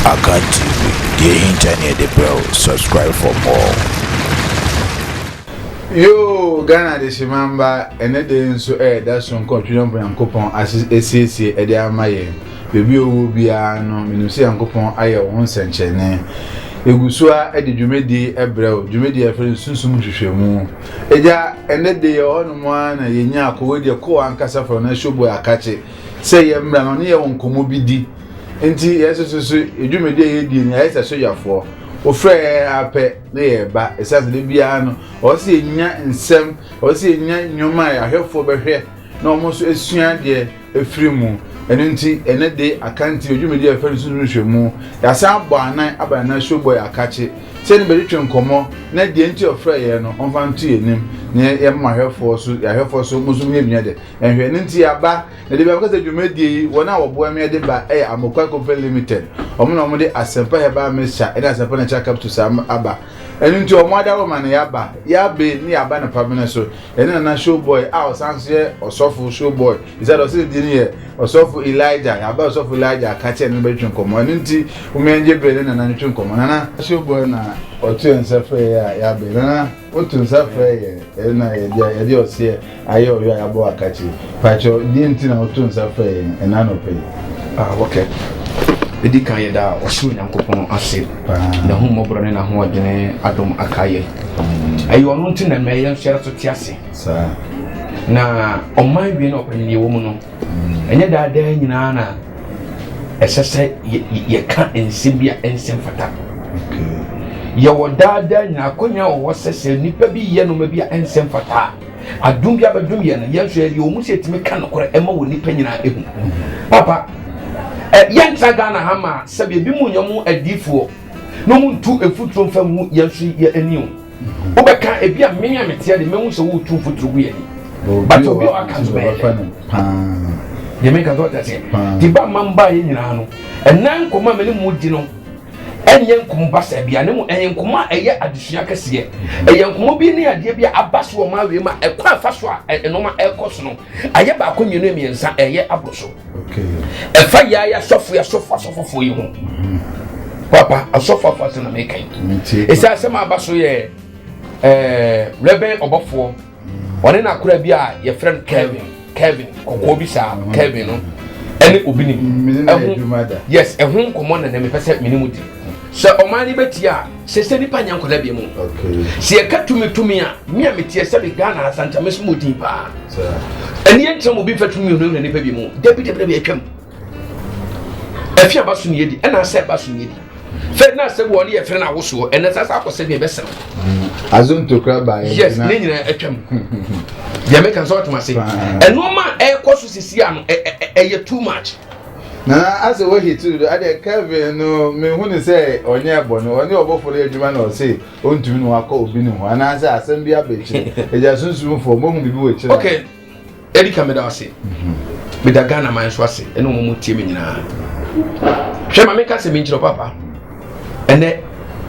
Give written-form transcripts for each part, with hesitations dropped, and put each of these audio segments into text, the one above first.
Akan TV, the internet, the bell. Subscribe for more. Yo, Ghana de Shimamba, and then so that's on Continent and Coupon as ACC Ediamaye. Baby will be no Minusi and Coupon Aya 1 century. Egusua edi dwumedi ebrel dwumedi afre sunsum hwehwemu eja ene de ono mwa na yenya akowe de ko ankasa for na shobo akache se ye mra no ne ye wonkomo bidi enti yesusu edwumedi yedi ni ayesa so yafo ofre ape ne ye ba esase de bia no o se enya nsem o se enya nyoma ya hwefo behwe na omo so esua de efrimu enti ene de akanti odwumedi afre sunsum hwehwemu ya sa agbo anan abana showboy akache se ne be twin komo na de enti ofre ye no onfa ntu enim ne ye mahwefo so ya hwefo so musum ye bia de enhwe ne enti aba na de be akasa dwumedi yi wona wobo me de ba Amokwa Company Limited omo na omo de asempa heba mesha ina asempa na check up to sam aba enti omo adawo man ya ba ya be ni aba na pamene so ene na showboy osanse osofo showboy is that osi di ni osofo Elijah ya ba osofo Elijah akache ne be twin komo enti umenje bele na na twin komo na showboy na otu ensefe ya be na otu ensefe na ye di osie ayo ya bo akache pacho di enti na otu ensefe na no pe okay edi kan ye da osu nyankopon ase na hu mobro ne na hu odene adom akaye ayo no nti na me ye hwere so tiase sa na oman bi na opani wo mu no enye da da nyina na esese ye ka ensibia ensem fata ye woda da nyina konya wo sese nipa bi ye no ma bi ensem fata adum bi abadum ye na ye hwere ye o mu se timi ka no kore ema wo nipa nyina ehu papa yenta Ghana hama sabe bi mu nyamu adifo no mu ntu efuturo mfa mu yesu ye aniu obeka ebi a menya metia de mehu so wo tu futuro ye ni but obi o aka zo be ye meka zo that di ba mamba ye nyina no enan koma meni mu di no enye nkomba sabia ne mu enye nkoma eye adusua kase eye nkomo bi ne ade bi abaso ma we ma ekwa faso a enoma ekoso no aye ba akonwenu emiensa eye abroso okay efa ya sofo yi ho papa asofo na make esa asema abaso ye rebe obofo one na akura bi a ye friend Kevin kokko bi sa Kevin no ene obini yes ehun komo na me pese minimu di so omani betia sese nipa nyankola bi mu okay se ye katumi a me a metie se bi Ghana asanta mesmo din pa eni entra mo bi fatumi no nipa bi mu debi bi atwam afia baso ne yedi ena se baso ne yedi fe na se wo ne ye fere na woso ena sasa akose bi besem azonto kraba yes ne nyina atwam ya make answer to say enoma ekoso sisi ano eye too much na ase wo hitu ade Kevin no me hu ni say onye ebo no oni obofo le adwuma na o say ontumi no akọ obi ni ho ana ase asem bi abechi eja sunsun fo mo hu bi wo echi okay edi kameda ase me da Ghana man so ase eno mo tie me nyina hwe ma me ka se me nchiro papa ene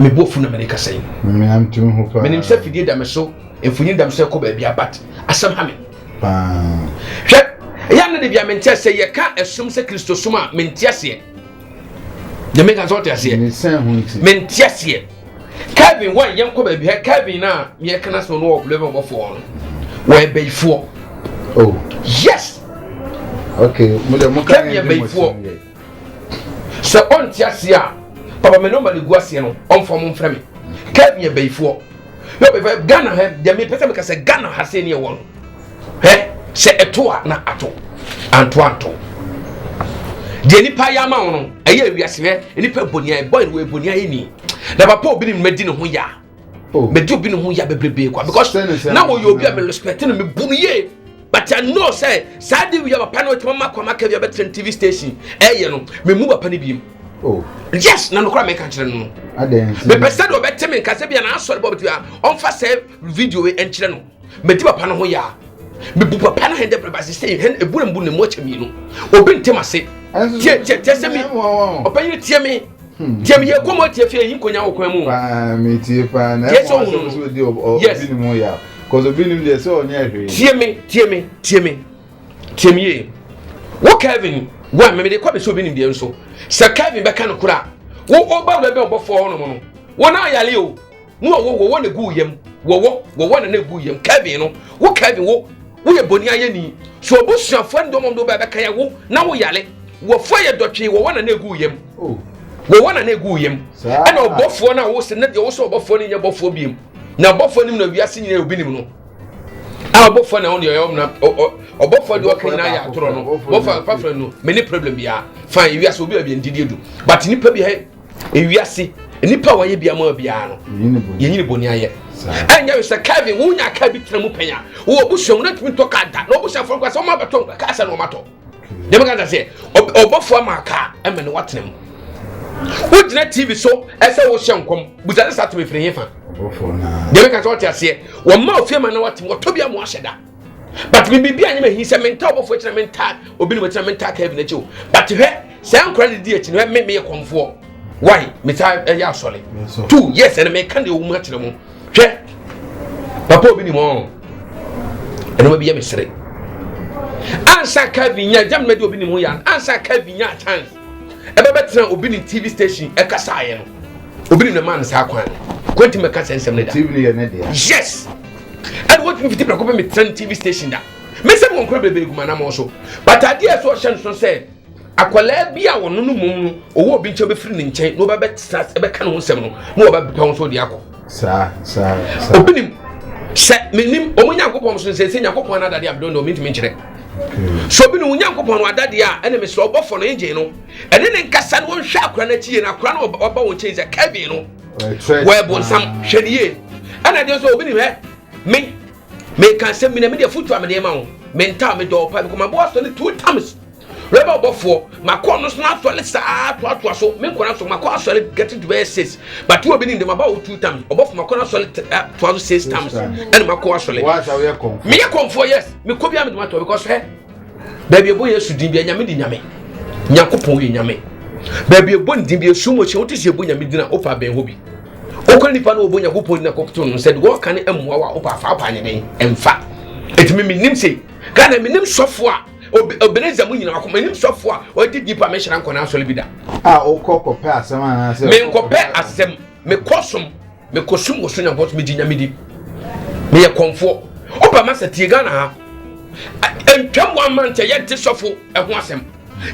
me bofu na me ka say me am tumi hu pa me nim se fidie da me so enfunyi da me so ko ba bia bat asem ha me pa hwe ya na de bia mentia se ye ka esum se Kristo suma mentia se de me ka so tia se ni sen hu nti mentia se Kevin wan yem ko ba bia Kevin na me kana so no wo level obofo no wo e beifo oh yes okay mo de mo kan ye beifo so on tia se a papa me no ma legu ase no on fo mo mfra me Kevin ye beifo yo be Ghana he de me pese me ka se Ghana ha se ne ye won he se etoa na ato anto de nipa ya ma wono eye wiase he nipa bonia boy we bonia yini na papa obi ni medi ne ho ya medi obi ne ho ya bebrebe kwa because na wo yo obi a me respect na me bunu ye but I know say sadi we have papa no tama kwa maka bi betre TV station eye no me mu papa ne bi oh yes na no kra me ka kire no adensi me pese do beteme nka se bia na asore bo betia on fa save video we enkire no medi papa no ho ya me bu papa na hende prebase say hen ebure mbu ne mo chami no obi ntemase tie se mi opanyi tie me ye komo tie fie yin konya wo kwan mu pa me tie pa na so di obi ni mo ya cause obi ni de so onya hwe tie me wo Kevin wa me de kwa be so obi ni de nso se Kevin be ka no kura wo ba be obofo ho no mo no wo na yale o no wo na gu yam wo na gu yam Kevin no wo Kevin wo ye boni aye ni so obusuafo ndom do ba be kan ya wo na wo yale wo fo ye dotwe wo na gu yam wo na gu yam ana obofo na wo se na de wo so obofo ni nya bofo biem na obofo nim na wiase nyina obi nim no a obofo na won ye yom na obofo de okan na ya atoro no bofo pafra no many problem bia fine wiase obi abi ndidi edu but nipa bi he wiase nipa wa ye bia ma bia no ye nyine boni aye anya we se Kevin wo nya ka bi tena mu panya wo obusuam na tumi to ka da na obusuafo kwa se o ma beto ka se no mato de me ka say obofo ma ka e me ne watena mu wo gina TV so ese wo hye nkom buza de sato be firi hefa obofo na de me ka say what ase wo ma ofie ma na watem wo to bia mo ahyeda but bibi anya me hi se menta obofo kira menta obi ne menta menta Kevin na chiwo but he se ankra de di achi no me yekomfo why meta ya asole 2 yes and me kan de wo mu akire mu hwe papa obi ni mo eno ma biya mesere ansa Kevin nya jam na de obi ni mo ya ansa Kevin nya chance ebe betra obi ni TV station e kasa aye no obi ni man sa kwan kwenti me kasa ensem ne da TV ni ye ne dia yes and what me fiti pra ko me trend TV station da me se mo nkra bebe guma na mo so but ade so hye no say akwala bia wono no mum no owo obi nche be firi ne nchen no ba stress e be ka no nsem no mo ba bi pon so de akọ sa obi nim se menim omunya akopon so se nyakopon na dade abdo no mintimi nkyere so obi no nyankopon no adade a ene me so obofo no nje no ene ne nkasa no hwe akora na chie na akora no oba won chie ze Kevin no we bon sam hwediye ana de so obi nim he me kan se me na me de futu amede ma wo me nta me do pa ko ma bo so ne 2 times reba obofo makọ no so na asole saa to so me nkọ na so makọ asole get to be 6 but obi nim de ma ba 2 times obofo makọ na asole to 6 times and makọ asole wa sa we kom me ye komfo yes me ko bia me ma to because he baby ebo yesu din bia nyame di nyame nyakopon ye nyame baby ebo din bia sumo che wote se ebo nyame di na ofa ben hobi okoni pa na obo nyakopon na kokto no said wo kan emwa wa ofa fa pa nyene emfa etimi me nim sei kana me nim sofo a obeneza mu nyina akoma nim sofo a odi dipa me hyira nkona asole bi da okoko pe asem ana se me nkope asem me kosum wo so nyabot me ginya me di me ye konfo opa ma setie Ghana ha entwam wa man te ye te sofo ho asem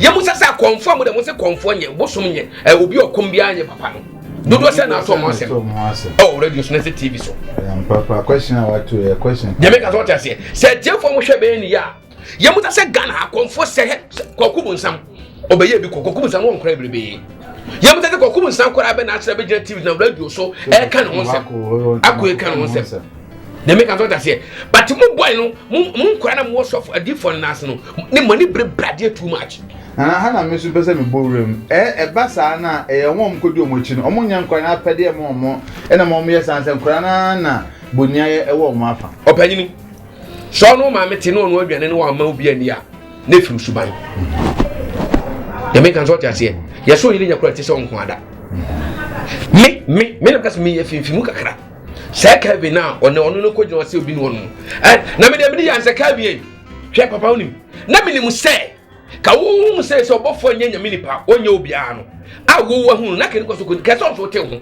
ye mu sasa konfo mo de mo se konfo nye bosom nye obi okom bia nye papa no dodo se na so mo asem oh radio so na se TV so papa question what to question de me ka so ta se jefo mo hwe be ni ya ye muta se Ghana akonfo se kokubu nsam obeye bi kokubu nsam won kra brebe ye muta se kokubu nsam kra be na akira be gina TV na radio so e ka no nsam akoe ka no nsam de me kan so ta se but mu boy no mu kra na mu sof adifo na ase no ne mani brade too much ha na me so pese me bowrem ba sa na won kodi omochi no omonya nkwa na pede mo na mo ye sanse nkra na boniaye wo mo afa opanyini so no ma meti no no aduane no wa ma obi ani a na firu suban ya me kan so ta se ya so yiri nyakura ti se onko ada me na kaso me ye finfimu kakra se Kevin na ono no ko jino se obi no no na me de ya se Kevin hwe papa onim na me nim se ka wo se obofo nyanya minipa onye obi ano a wo hu na ke ko so ko ke so te ho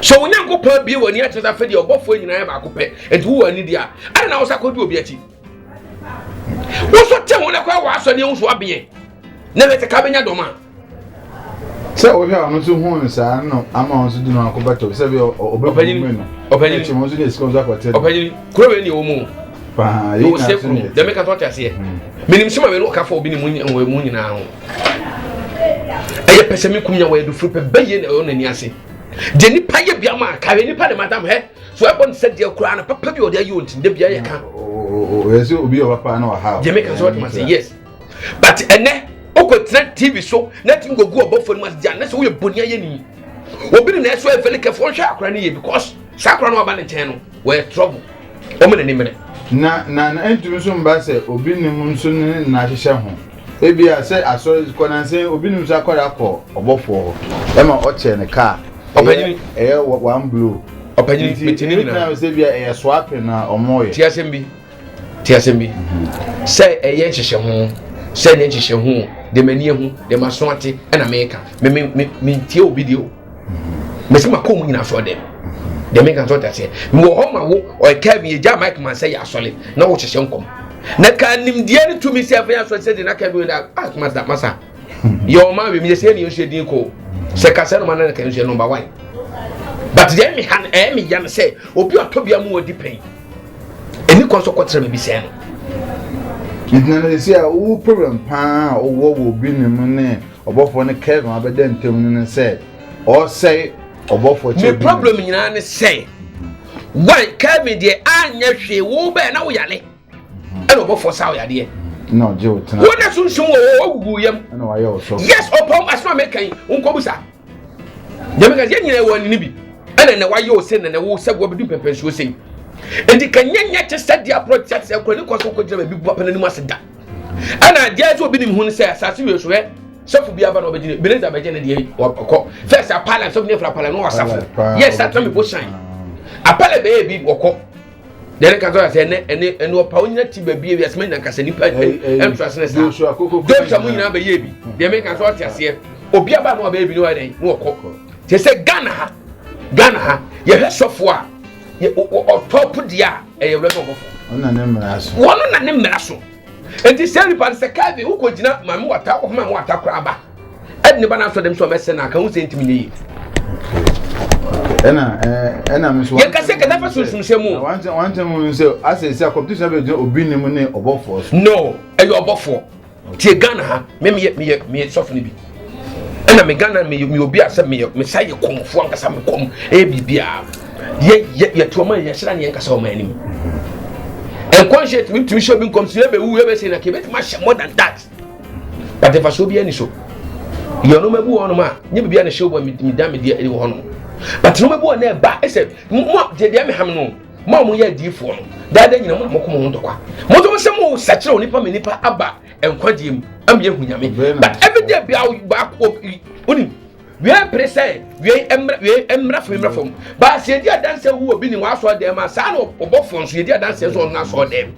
so wonya nkopon bie wani a tesa fedi obofo nyina ya ba akopɛ enti wo ani dia ana na wo sa kodi obi achi wo so te ho na kwa wa so ne wo so abie na bete ka benya doma se o hia no so hu nsa no ama on so di no akobato se bi opanyin che mo so dey scones akwate opanyin kuro we ni wo mu pa yi na so ni de me ka to ta se minim sima me no ka fo obi ni mu nyina ho eye pese mi kumnya wa edu fru pe baye na ona ni ase de nipa ye bia ma ka nipa de madam he so ebon said de kura na papa bi o de ayo ntin de bia ye ka yes obi o papa na wa ha de me ka so ma say yes but ene oko trend TV so na tim go obofo ni mas dia na so we bonia ye ni obi ni na so e fele ke fo hwa akura ni ye because sakura no aba ne chen no we trouble o me ne nimene na entumi so mba se obi ni mu so ni na hyehyɛ ho ebia se aso konanse obi ni so akora akọ obofo ho e ma o che ne car opanyini one blue opanyini metini na se bia swap na omoye ti asembi se hyehyɛ ho Send it to who, the many who, the Masonati, and America. Me tell video. Miss Macomb in for them. The American thought that say, Mohoma or Kevin, a jam Mike man say, actually, no, what is young come. Naka nim dear to myself, as I said, and I can do that. Ask Master Massa. Your man will be saying you should go. Second man can say number 1. But then me han Amy Yan say, Obi Octobia more depend. Any consequence may be saying. It's not a problem, pa, or what will be the money, or both one a Kevin, but then tell me said, or say, or both for the problem in an say. Why, Kevin, dear, I never she will be now yale. And both for Saudi, dear. No, Joe, what as soon as William, and I also. Yes, upon as not making Uncobusa. The Magazine one Nibi, and then why you send and the war said what do people say. And the Kenyan yet to set the approach that the Quanicos could have a big weapon and must die. And I dare to be him who says, as you swear, so for be about Beleza Virginia or first a palace of near Palano suffer. Yes, that time it shine. A palace baby or cop. Then I can go and no pound to be as many as any emphasis. Don't come in a baby. The American thought as here. Obiaba no baby no day, no cock. They say Ghana, you have software. Or top dia a rebel. One on a name. And this everybody say, Kavi, who could not my water of my water crabba. And never answer them so mess and I can't say to me. And I'm so I can say, never so one time so I say, competition will be the money above force. No, and you're above for. Tia Ghana, me softly. And I'm a Ghana, me will be as a messiah come for some come, ABBR. Yet, to my yes, and yank so many. And conscious me to show me consider whoever say I can much more than that. But if I should be any show, you know, my boy, no, never be on a show when me damn it, dear Elohon. But no more never back. I said, Mop, the damn ham, Mamma, ye dear for that. Then you know, Mokomontoa. Moto some more such a nipa abba and quadim, I'm young, but every day be out back up. We are present, we are from. But see, dear dancer who have been in one for them, a son of both phones, dear dancers on us for them.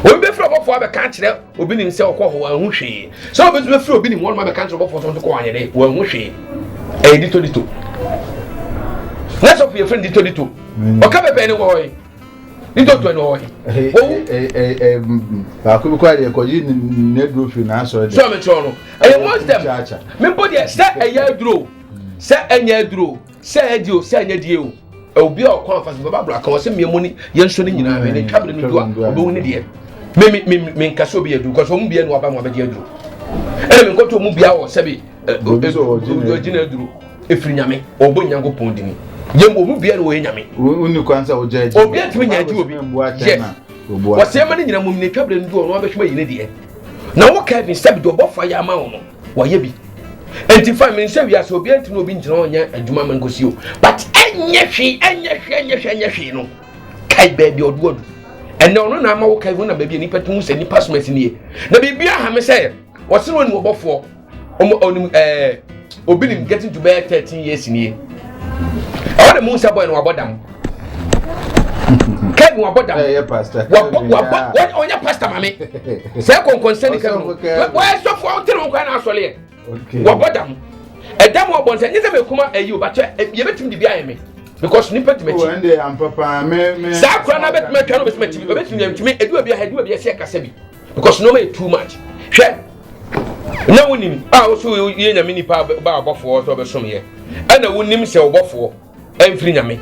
We be from for the country, who been in Sel and Wushi. So we will be in one of the country for some to go on a day, when Wushi. A little. Let's hope your friend did to. Or come up anyway. You don't know. I could be quite a collision negro financial. So much on. I want them. Me put your set a year drew. Set a year drew. Said you, said you. Oh, be all conference, Baba, causing me money. Young shooting in a cabinet to do a dear. Me Casobia do, because won't be an Obama dear drew. And go to Mubia or Sabi, Virginia drew. If you yammy or Bunyango Pondini. Young will be away, Yammy. When you can't or judge, or get me, I do be what's your money in a woman cabinet do one way in the end. Now, what can be said to above fire mound? Why ye be? And if I mean, say, we are so be to know being drawn and to mamma goes you. But and yes, no. Kai baby or wood. And no, I'm okay when a baby any patons any passments in here. The baby I have said, what's the one above for? Obin getting to bear 13 years in here. I want the moon boy and about them. Kevin, what about them? Pastor. What on your pastor, mammy? Second concerning why so for actually? What about them? A damn one said, never come at you, but you bet him to be me. Because Nippet to me, and Papa, Sacra, bet my cannot bet to me, it will be a head, will be a second, because no way too much. Share. No one him. I also in a mini bar for over some here. And I wouldn't him say over for and free me.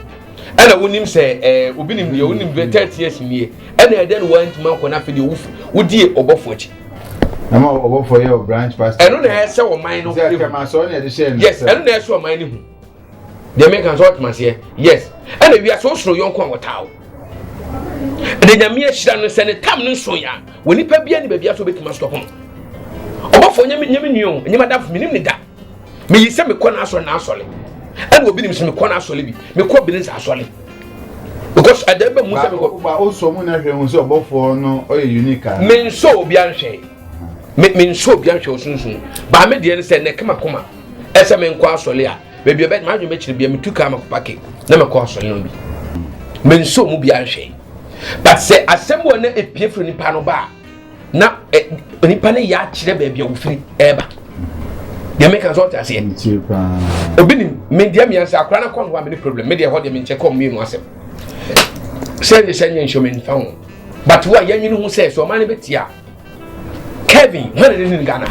And I wouldn't him say, Ubin, you wouldn't be 30 years in here. And I then went to Mount Conafi the Wolf, would dear over for it. I'm over for your branch pastor. I don't have so mine of my son at the same. Yes, I don't have so mine. The Americans ought must hear. Yes, and we are so slow, young Congo. The Yamia Shan send a tam no so young. When you pay any baby, I so big must go home. Obo for nyame nyum nyama da minim ne da me yise me kɔ na asɔre na asɔre and obi nim se me kɔ na asɔre bi me kɔ bi ne sa asɔre because adaba mu se me kɔ ba o so mu na hwɛ hu se obo for no o ye unique me nso obi anhwɛ me nso obi anhwɛ osunsun ba me de ne se ne kama koma ese me nkɔ asɔre a baby obet ma dwom kyire bia me tuka ma kopake na me kɔ asɔre no bi me nso mu bi anhwɛ but se asɛm wɔ na epie firi nipa no ba na onipa ne ya kyerɛ baabi a wofiri ɛba deɛ meka sɛ ɔte aseɛ obi nim medeɛ miɛnsa akora na kɔ no hɔ a mene problem medeɛ hɔ deɛ menkyɛ kɔ mmienu asɛm sɛ nyɛ nhyɛme nfa ho but wo a yɛnwene ho sɛ sɛ ɔma no bɛti a Kevin hɔ ne ne Ghana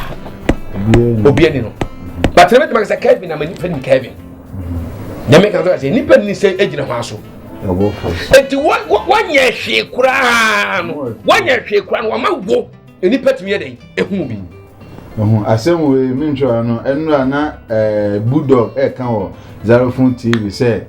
obi ani no but ne bɛtuma sɛ Kevin na ma nipa nim Kevin deɛ meka sɛ aseɛ nipa ni sɛ agyina hɔ aso enti wɔnyɛ hwee koraa no wama wo nipa tumi yɛ dɛn ɛhu bi asɛm wei mentwa no ɛno na Bulldog ɛka wɔ Zarofon TV sɛ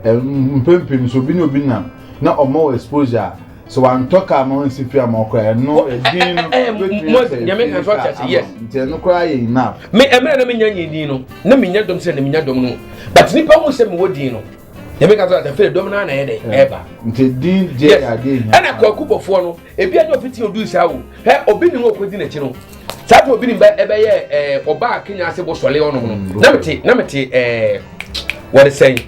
mpempem so bi na obi nam na ɔmo exposure so wan talk am on sifi am okra no edin no nyame kan so ata yes nti no kra ye enough me emre na me nyanya din no na me nya dom se na me nya dom no but nipa hu se me wodi no nyame kan so ata fe dom na ye dey eba nti din je ya dey ana kwaku bofo no ebi anya ofiti odu sa wo he obi ni wo kodi na chi no sato obi ni ba ebe ye oba Kenya ase bo sole ono no na mete what is saying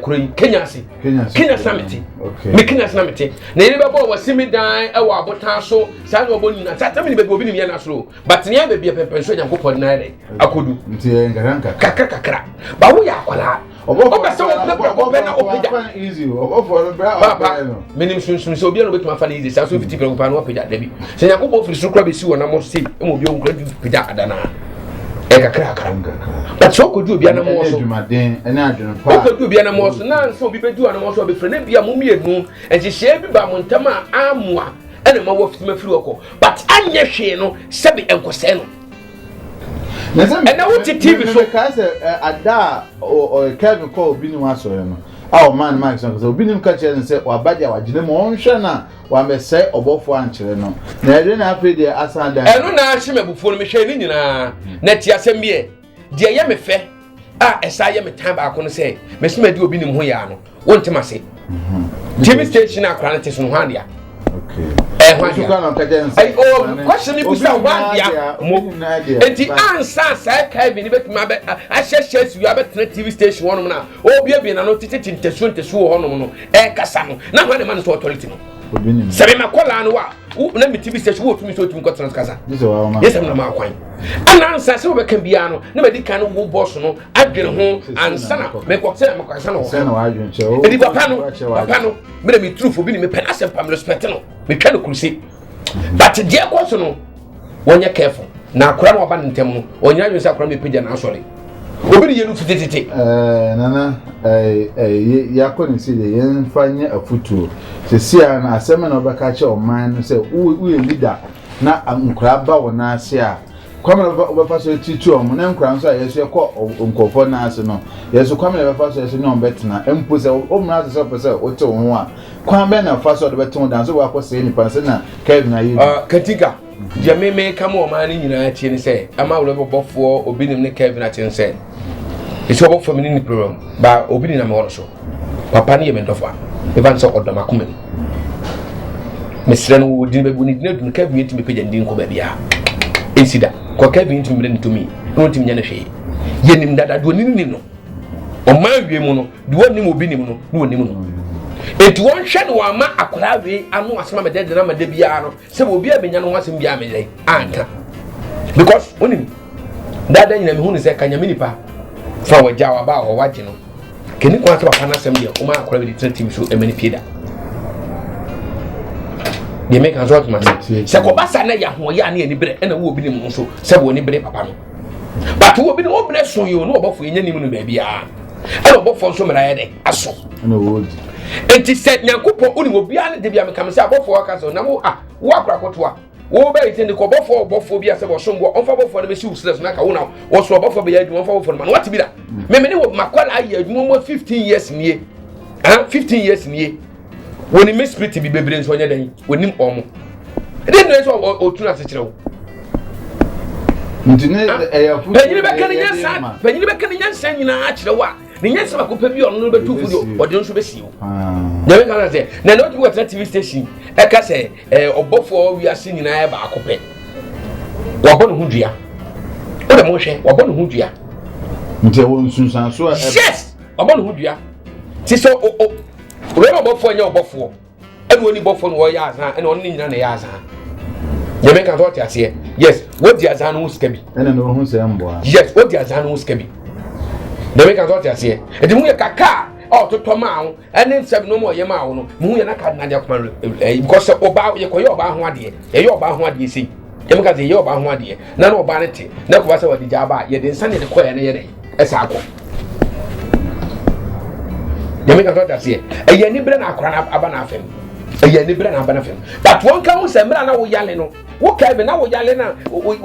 kuri Kenya Summit me Kenya Summit na yiri bebo wasimi dan e wa abotan so sa na obo nyina sa tami ni bebe obi ni na so but ne be bia pepe so Nyankopɔn na re akodu nti ngaranka kakra ba wo ya akwala obo se wo pepe na opija easy obo for bra no menim sunsun se obi na betuma fa na easy sa so 50 pepe na opija da bi se Nyankopɔn firi so kra be si wo na mo se e mo bi o kra opija adana kakra but so kodu obi na mo so adwumaden ene adwun pa kodu obi na mo so na so obi bedu na mo so be fre na bia mo mienu enti hye bi ba mo ntama amoa ene ma wo fitima firi okọ but anye hwe no sebi enkose no na wo ti TV so ka se ada o Kevin call obi ni wa so no aw man Mike so obi ni ka chere se wa badia wa gine mo onhwe na wa mese obofo ankere no na ede na afi de asanda eno na ahye mabufo no me hwe ni nyina na ti asem bie de ye me fe esa ye me tan ba ko no se me sima di obi nim ho ya no wontima se TV station akra na teso no handia okay question ni bisa wandia mo enti ansa sa Kevin ni betuma be ahye si wi abetena TV station wonom na obi abi na no titi ntesu wonom no kasa no na hwane man so authority no sebe makola no wa na mi TV station wo tumi so tumi ko transkasa yes am na ma kwan anansa se wo be kan bia no na medi kan wo boss no adwene ho ansa na me ko se na makwasa no se na wa adwene che o edi papa no me na mi truth obi ni me pen asem pam respect no me twa no kursi but je ko so no wonya careful na akora no oba ntem no onya adwene se akora me pagya na asori obi ni yenu fitititi nana ya ko ni se ye mfanye afutuo se sia na asema na obeka che oman no se wo leader na nkura ba wona ase a kwame obefa so titu omo na nkura nso a yeso ekọ nkofo na ase no yeso kwame obefa so yeso no betena empo se omna ase so pese ote ho a kwame na fa so de beton dan so wa ko se ni panse na Kevin na yi katika Jameme kama omani nyina tie ni se ama wo bobofo obi nim ne Kevin a tie se esi obofo mi ni program ba obi ni na me wono so papa ni ye me ndofa e ban so odoma kuma ni mesre no wo din be bu ni din Kevin yeti me pagya ndin ko ba bia ensida ko Kevin yeti me ne to mi no tim nya na hwe ye nim dada do ni no o ma wie mu no do nim obi nim no no nim no enti won hwe no wa ma akora we anu asema me de na ma de bia no se obi abenya no wasem bia me dai anka because onim dada nyina me hu ni se kanya minipa fa waja wa ba ho waje no keni kwa papa na asem dia o ma akora we de team so emani pieda de make an sort man se ko basa na ya ho ya na ni bere na wo obi ni mu so se wo ni bere papa no but wo obi ni obere so yo no obofo enya ni mu no ba bia e obofo so mera ye de aso na wo enti se Nyankopɔn oni obi ane de bia me kam se abofo aka so na wo wo akora kotoa wo ba ite ni ko obofo bia se bo sombo onfa obofo na be si useless na ka wo na wo so obofo be ya adwuma onfa obofo na what bi da me ni wo makwala ayi adwuma mo 15 years nie 15 years nie woni me spirit bi bebre nso nya dan wonim omo de no so otuna se kire wo ntine eyafu panyini be kan nyansa nyina a kire wo a ni nyansa ba ko pa bi ono no betu fudo ode nso be siwo nyawe kan say na no tu wata TV station e ka say obofo wi ase nyina e ba akopɛ wabɔ no ho dua o de mo hwɛ wabɔ no ho dua nti wo nsunsan so yes wabɔ no ho dua ti so o we obofo nya obofo e no ni bofo no wo ya azan e no ni nyina na ya azan You make a thought here. Yes, what the Azano Skabi? And I know who's a boy. Yes, what the Azano Skabi? They make a thought here. And the Muyaka, oh, to Tomau, and then 7 no more Yamao, Muyaka Nadia, because about Yakoya, you're about what you see. You make a year about 1 year, none of vanity, no was what the Java, yet the Sunday the choir and as I go. You make a thought here. A Yanibran Akran Abanafim. A Yanibran Abanafim. That one comes and Brana Yaleno. What can now Yalena who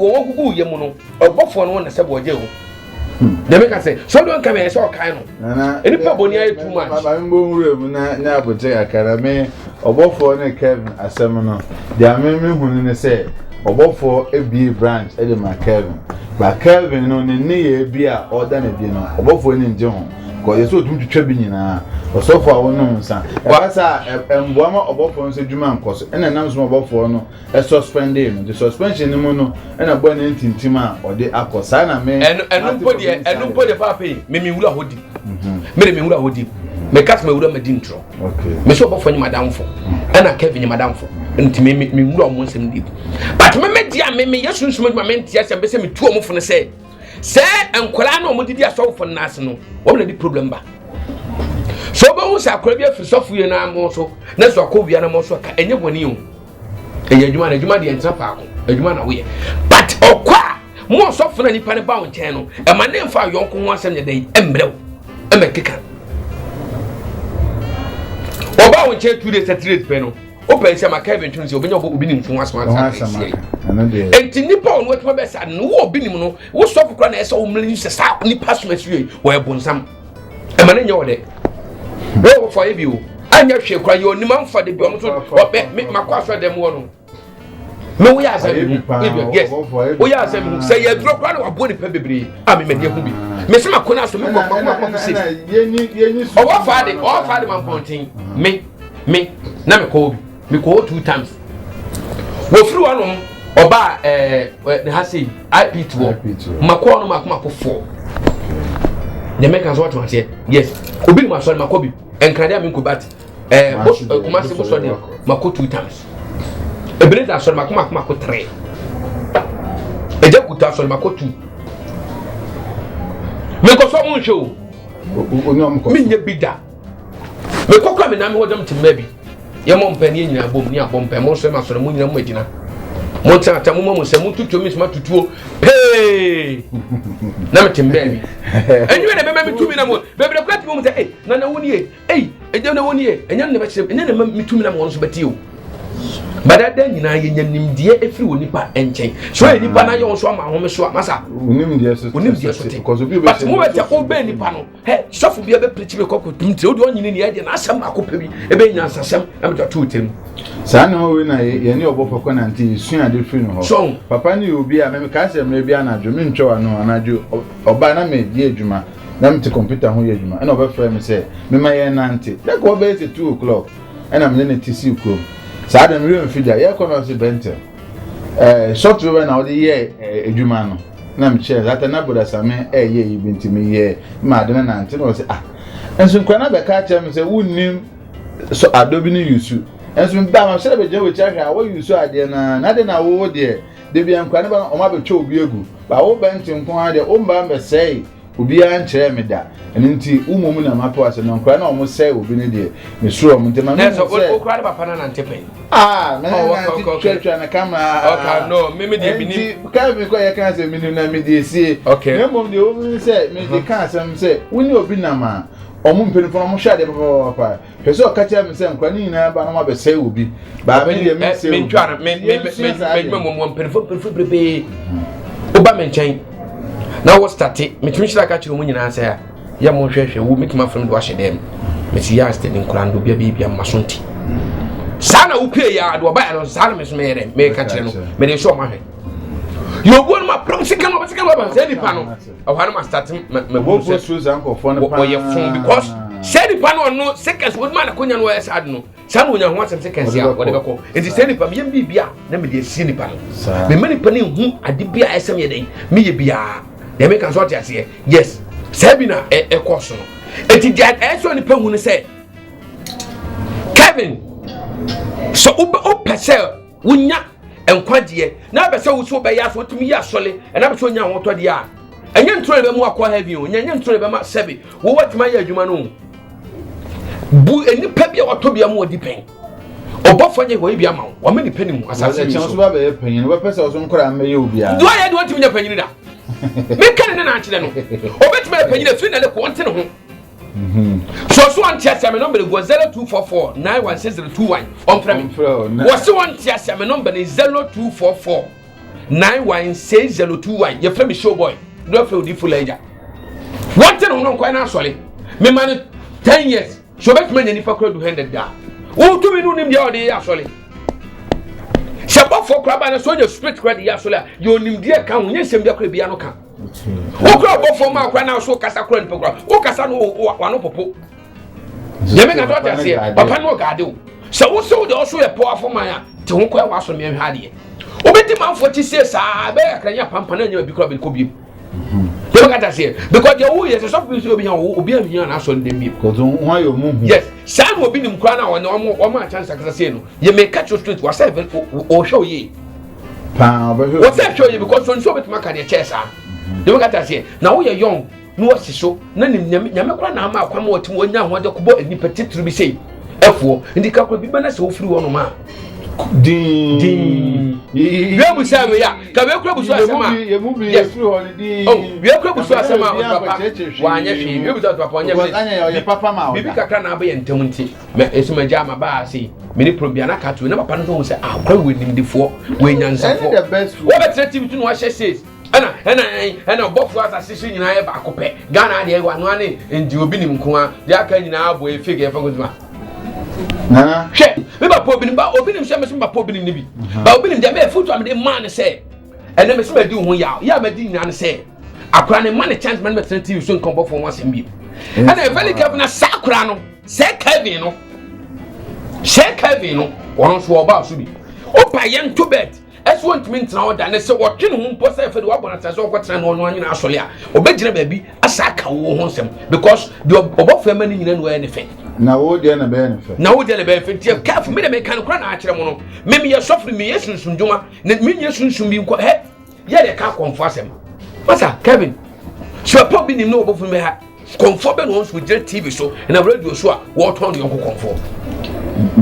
Yamuno or Buffon one as a boy. They make us say, so don't come here, so kind of. Any people near too much. I'm going now, but take a carame or Buffon and Kevin as seminar. They are men who say, or Buffon a B branch, Eddie Kevin. But Kevin on the near beer or than a dinner, or Buffon in John. Because you're so to Trebin or so far, one no son. What's and one about for Juman cost and announcement about for no a suspending the suspension in mono and a burn in Tima or the Akosana man and nobody papi, Mimi Wula Hoodie. Mimi Wula Hoodie. Me cat me Wula Medintro. Okay. Me so for Madame for and a Kevin Madame for and to me Wula once and deep. But me dear, me yes, my men, yes, and be me 2 months from the say. Say and Colano Modidia so for National. What will the problem ba? So bones are crabby for software and I'm also. That's what Kobe and I'm also and you when you. And you man, the answer park, a man away. But oh, qua more soft than any panabount channel, and my name for your uncle once in a day, Embro, and my kicker. Or bow 2 days at 3 panel. Open some Kevin Tunes, you'll be no beginning from once month. And Nippon, what my best, and no binimo, what soft crannies or millions of stop any passwords where Bonsam. A man in your day. Well, for you, I never shall cry your name for the bonus or make my question them one. No, we are saying, yes, we are saying, say a drop out of body pebble. I mean, Miss Macuna to me. Or Father, man pointing me, never call me call 2 times. Well, through one or by the Hassi, IP2, Macron, Macmapo 4. The Americans what to say, yes, Obi my son Makobi, and Kadiam Incubat, Kumasi Boston, Mako 2 times. A brilliant as son Mako 3. A Jakuta son Mako 2. Make us some show. Mean bigger. Make a come and I'm them to maybe. Your mom penny in a boom near bomb, and most of us on the moon and Medina. Monta Tamumo said, Mutu to Miss Matu, pay. Namatin baby. And you remember me 2 minutes, baby, the platform, hey, Nana 1 year, hey, I don't know 1 year, and you never said, and then me 2 minutes but you. But that then you know, dear, if you will nipper and change. So I nipper now, you also my home, so Massa. We need because we but more at the old Benny panel. Hey, suffer be a bit pretty cock with him till you need the idea, and some copy, a baby, and some, I'm to 2 Tim. Sano when I knew about for Conanti, soon I did feel so. Papa knew will be a Memcassia, maybe an adjumin show, and I do, or Baname, dear Juma, them to computer who you and over frame say, me my auntie, that go base at 2 o'clock, and I'm in to see you. Sadam real figure, ya kono si bente. Short over na odi ye edwuma no. Na me che that na boda same ye ibinti me ye ma de na ante no say ah. Enso nkwana be ka che me say wunnim so adobe ni yusu. Enso mba ma shere be je we cha wo yusu ade na de na wo de bia nkwana ba o ma be che obi egu. Ba wo bente nko ade o mba me say obi an chere me da enti umomu na mapo ase no nkra na omo say obi ne de me suro omo ntema no so o kra de papa na ntepen me church na camera okay no me de bini ka me ko ye kan say me na me de sie me mom de o say me de kan say woni obi na ma omo mpeni fo omo hwa de papa pese o ka chere me say nkra ni na ba na ma be say obi ba me de me say me ntwara me mom mpeni fo brebe oba me nchen now what started me tumi shira ka kire mu nyina say ya mo hwehwe wo make my friend do ahye dem me si ya stand in kurando bia masonti sana upie ya do ba ya no sana me so me yere me ka kire no me de show ma hwe you go on my practical ba say ni pa no o ha no ma start me go so zanko fo no pa o ye fun because say ni pa no seconds wo ma na konya no yes ad no sana wonya ho asem seconds ya wo de beko enti say ni pa me bia na me de si ni pa no me mani pa ni hu ade bia esem ye den me ye bia they make us what you say yes Sabina a course no enti dia eso ni pa hu ni say Kevin so o pese wonya enkwadeɛ na be se wo so be ya so tumi ya sole na be so nya woto de a enye ntoro be mu akwa heavy o enye ntoro be ma sebe wo watima ya adwuma no bu enipa bia otobia mu odi pen obofo nye ho bia ma wo ma nipa ni mu asase so so ba be panyin wo pese so nkora ameye obia do ya de watimi nya panyin da me kan ne na akire no obetimi panyin afiri na le ko nte ne ho so one tier my number go 0244 916021 on frame what's one tier my number is 0244 916021 your frame show boy do feel the full age what ten no kwai na asole me man 10 years so bet me nipa kro do 100 da wo to me no nim dia o de asole Shabafo kraba na so your spirit credit ya asole yo nim dia kan wo nyesem dia kro bia no kan okra bofo ma akwa na so kasa kro nipa kro wo kasa no wano popo yeme ka to ase papa no gade o so wo so de also ye powerful man a te ho kwa waso me hwa de obeti manfo ti se sa be akranya pampa na nya bi kro be ko bi yeme ka ase because the who yes so be obi ahia na so ndem bi because who you mu yes sa no obi nim kra na wo ma chance akasa se no yeme catch you straight was seven o show ye pa ba what say show ye because so bet maka de chesa yeme ka ase na wo ye young no wasiso na nyame kra na ama akwam wotim wonya ho de kubo anipa titru bi sei efo ndika kra bi bana se ofiri wono ma din we busa we ya ka we kra busa asema ye mu bi efiri ho din we kra busa asema o papa wanya hwe we busa papa wanya ye papa ma o bibi kakra na aba ye ntam nti me esuma jama ba sei me ni probia na ka to na papa no se ah kra we nimdifo we nyansafo wo betre tv tu no wa hye says ana bofu asase nyina ye ba akopɛ Ghana de wa no ane ndi obi nim ko a de aka nyina abo e figure fa gozuma na hwɛ me ba po obi nim hwɛ me so ba po obi nim bi ba obi nim de me futu am de man sɛ ene me so ma di ho ya ma di nyina ne sɛ akora ne man chance man me TV so nkan bofo mo asɛm bi ana very careful na sakora no sɛ Kevin no wono so oba so bi opa ye nto bet as want me ntina oda ne se wotwe no mpo se fe de wabona tase okwetena no no anyina asole a obegyina baabi asaka wo ho nsem because the obofo ma ni nyina no ne fe na wo de na be ne fe tie careful me de me kan kora na akere mo no me ye sofri me yesunsun dwuma ne me yesunsun bi nko he ye de ka konfo asem masa Kevin so pop bi nim no obofo me ha konfo be no nso gire TV so na radio so a wo ton yo konfo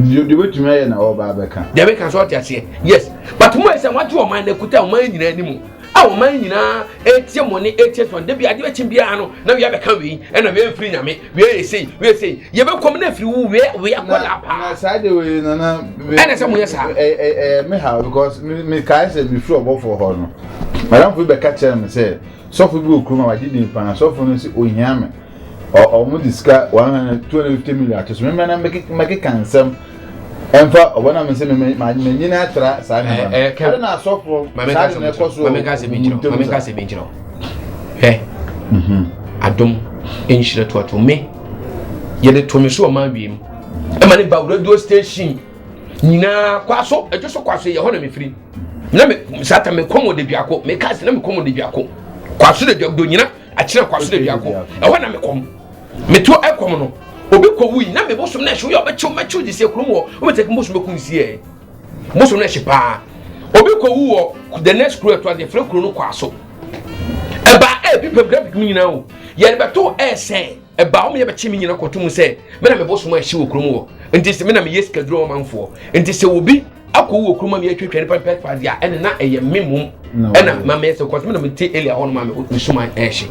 you wait to me na oba beka de be kan so ate yes but mo say what you man na kuta o man nyina animu a o man nyina etie mo ne etie ton de bia de bechim bia no na we abeka we e na we mfiri nyame we say ye be kom na firi wo we akola pa na side we na ene say mo yes ha me how because me kai say me firi obo for ho no madam fu be ka chere me say so fu bi okruma wa di pa na so fu no say ohia me o mo diska 150 million akeso me na make cancel enfa obona me se me nyina atra sa na na so for sa na koso mame ka se binjiro adom enhire to me ye de to me so ma wiem e ma ne ba radio station nyina kwaso ejoso kwaso ye ho na me firi na me sata me komo de biako me ka se na me komo de biako kwaso de biako nyina akire kwaso de biako e ho na me komo me to ekom no obi ko wi na me bosom na hwe yo be chew di se krom wo o take bosom be kun si e bosom na hwe pa obi ko wu wo the next crew to the free crew no kwaso e ba e bi graphic mi nyina wo ye be to e se e ba o me be chimi nyina kotum se me na me bosom a hwe wo krom wo enti se me na me yes kadro manfo enti se obi akọ wo krom me atwetwe ne pa dia ene na eye memum ena ma me se kotum na me te elia hono ma me suma e hwe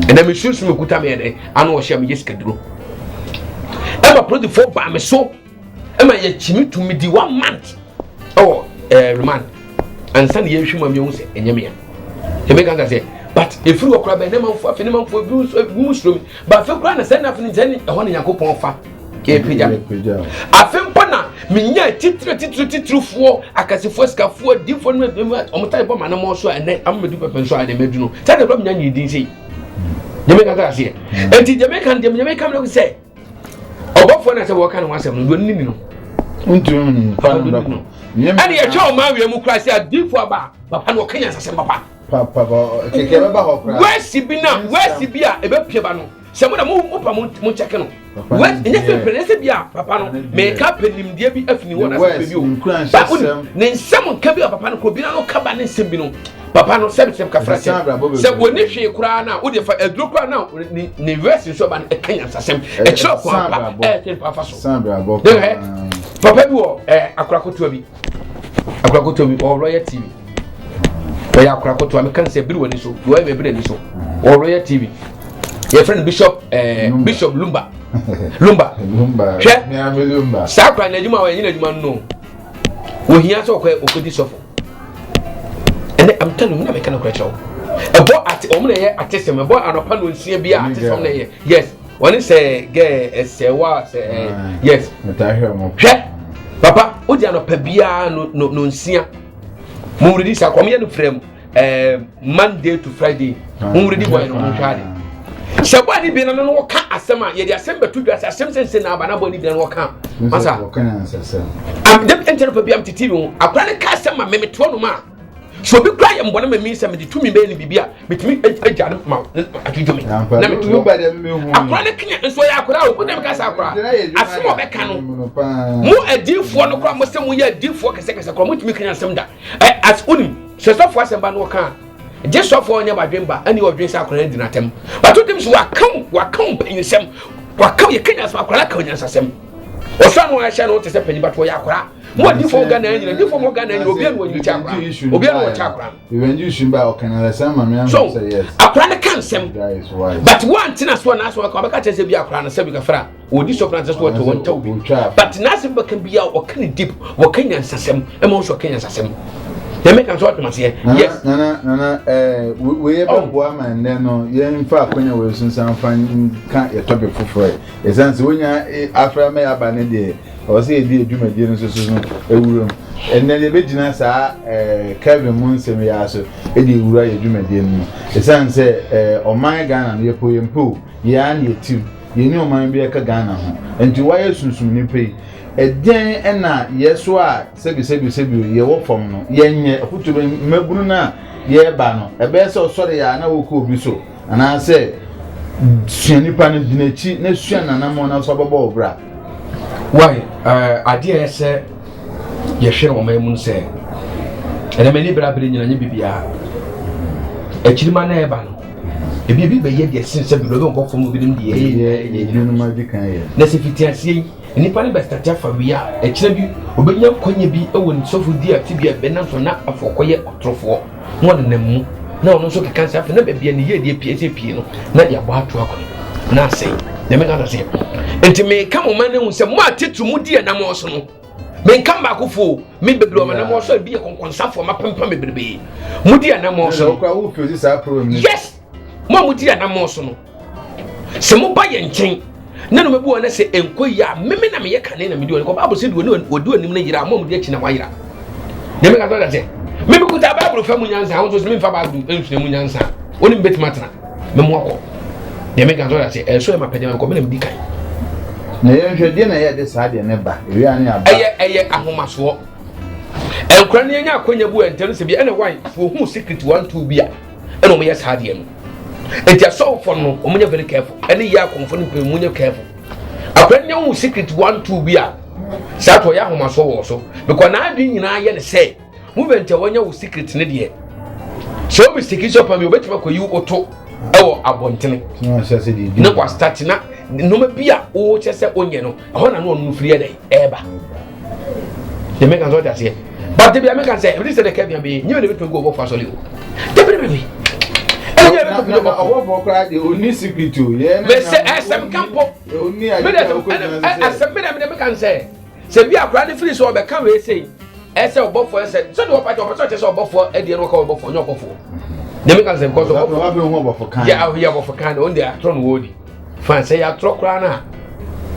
ena me sunsun me kuta me ene anu o hwe me yes kadro ema product for ba me so ema ye chimi to me di 1 month oh remand and send ye hwima me hu se enyeme ya e be kan say but if you okra be ne manfo afi ne manfo bi so bu musro ba fe kra na send na fini tani e ho ne yakopon fa ke pija afi mpo na me nya titru fo akasefo skafo difo no omutai bo ma na mo so ene ammedu pepen so ade medu no tade bro me nya nyidin sei Jamaica ka say enti Jamaica me say obofo na say wo kan wasem no nini no ntum fa no ani e che o ma wi mu kra say adifo aba papa no kanya sase papa papa keke baba hokra wesi bi a ebe pie ba no se mo da mo pa mo check no wes enye fe prenese bi a papa no me ka penim die bi afini wona se bi o ba ne nsem ka bi a papa no ko bi na no ka ba ne nsem bi no papa no se ka fra se woni hwe kura na wo de fa aduro kura na ne wesi so ba ne kanya sasem e chiro ko papa te papa so papa bi wo akorakoto bi o Royal TV oya akorakoto am kan se bi woni so do e be ni so o Royal TV your friend Bishop Lumba me am Lumba sakwa na adwuma wa yin adwuma no wo hia so okodi sofo and I'm telling you na me kan okra chawo ebo at o me ye atesem ebo anopa no nsia bia atesem na ye yes woni se ge se wa se yes meta mo papa o di anopa bia no nsia mo redi sakwa me ye no frem Monday to Friday mo redi boy no mo hwade Shabani bi na no ka asema ye di asem betu dwa asem sense na aba na boni bi na no ka masa am dem enter pa bi am titi bi akwa ne ka asema me meto no ma so bi kra ye mbona me mi se me di tumi be ni bibia metumi agya no ma atudwo me na me to ba dem me hu akwa ne knya nso ya akra o dem ka sa akra asem obeka no mu adifo no kra mo se mu ye adifo kese kra mo tumi knya asem da as unim se sofo asem ba no ka just so for nya badwemba ani odwen sa akra ndi natem but them so wakan penyisem wakan ye kenya sa akra ka nya sasem o so no ahia no te se penyi bato ya akra mo di fo ga na nyina di fo mo ga na nyina obi an wonyi cha akra obi an wo cha akra even you should ba okanala sama me am say yes akra ne kan sem but one tina so na so ka baka tese bi akra na sabi ka fra odi so fra so to won taw bi but na se baka bi ya o kan deep wo kanya sasem e mo so kanya sasem they make us what must yes no we ebe boa man no ye mfa akonya we sunsan fan ka ye topic foforo e sense wonya afra me aba ne de o se edi edwumadie no so ewurom enne le begina sa Kevin Munsem ya so edi ewura ye edwumadie no e sense oman Ghana no ye poyempo ye an ye tim ye ni oman bi e ka Ghana ho enti wa ye sunsun ni pei eden ena yeso a sebi ye wo fom no yenye afutuba mabunu na ye ba no ebe se osore ya na wo ko obi so ana se suanipa no dinachi na suana mo na so baba obra why idea ese ye hwe wo mamun se ene mani bra bra nyina nye bibia echirima na eba no ebi be ye de sinse bi do nko fom bi dim de ye no ma di kan ye na se fitiasie nipa ne bestatia fa wi a ekire bi obenya kwanya bi ewo nsofu di atibia be na so na afokoye otrofo mo de namu na ono so keka nsa fa na bebia ne ye de pie no na de abo ato akọ na sei de me ka say enti me ka mo man hu se mo atetu mu di na mo so no me nka ba kofo me bebre o man na mo so bi e konkonsafo mapempa bebrebe mu di na mo so kwa wo produce sa program yes mo di na mo so no se mo ba ye nchen nanu mebu wona se enkoya meme na me ye kane na me di wona ko bible se di wona nim na yira mo mu di achi na wa yira de me ka so da se me bi kuta bible fa mu nyansa won so me fa bible ensu mu nyansa oni mbet matna me mo akọ de me ka so da se so e ma pede ko me na me di kai na ye hwede na ye de sa de ne ba wi ani aba eye ahomaso enkura ne nya akonya bu enten se bi ene wan fo hu secret 1 2 bia ene mo ye sa de no enti aso for no o munya very careful ene ya konfo no munya careful akwanya hu secret 1 2 bia sa to ya ahomaso wo so because na adwin nyina ye ne say movement wanya hu secret ne de so be secret shop am obetima ko yi oto ewo abontene no se se di ne kwa start na no ma bia o chese onye no ho na no no free dey eba de make an so that here but de bia make an say this is the Kevin be you dey between go go for solid de be owo bokra de oni secret o ye me say asem campo oni asem me can say se bia akra de free so be kan we say ese obofo ese so de opata opata say obofo e de no ka obofo nyo obofo de me can say because obofo kan ya obofo kan on dey atron wodi fan say ya tro kra na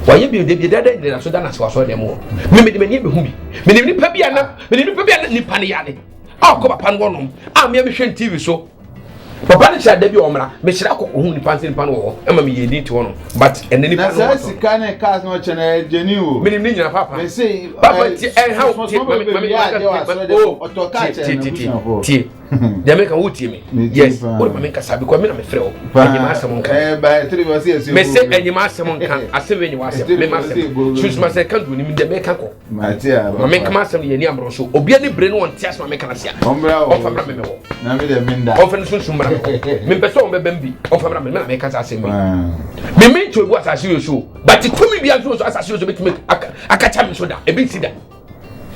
waye bi de dada so dana so dem wo me de mani be hu bi me ni pa bia na ni pa ne ya ne akọ papa no wonom am ya me hwe TV so papa ni chade bi omra me hira akoko hu ni panse nipa no wo ema me yedi ti wono but enani pa no na say sika na cars no chene jeni o me ni nyina papa me say papa ti how ti mami otoka chene they make a woody me. Yes, what my make a sabi come in a frill. And you must have by 3 years. May say, and you must have I say when you was choose my second when you make a call. My dear, I make master in Yamro, so Obiani Brain one test my mechanic. Often soon, Mimpeson Bembi, of a man make us as a man. Me mean to what as usual, but it could be as usual to make a catch him so that a big cedar.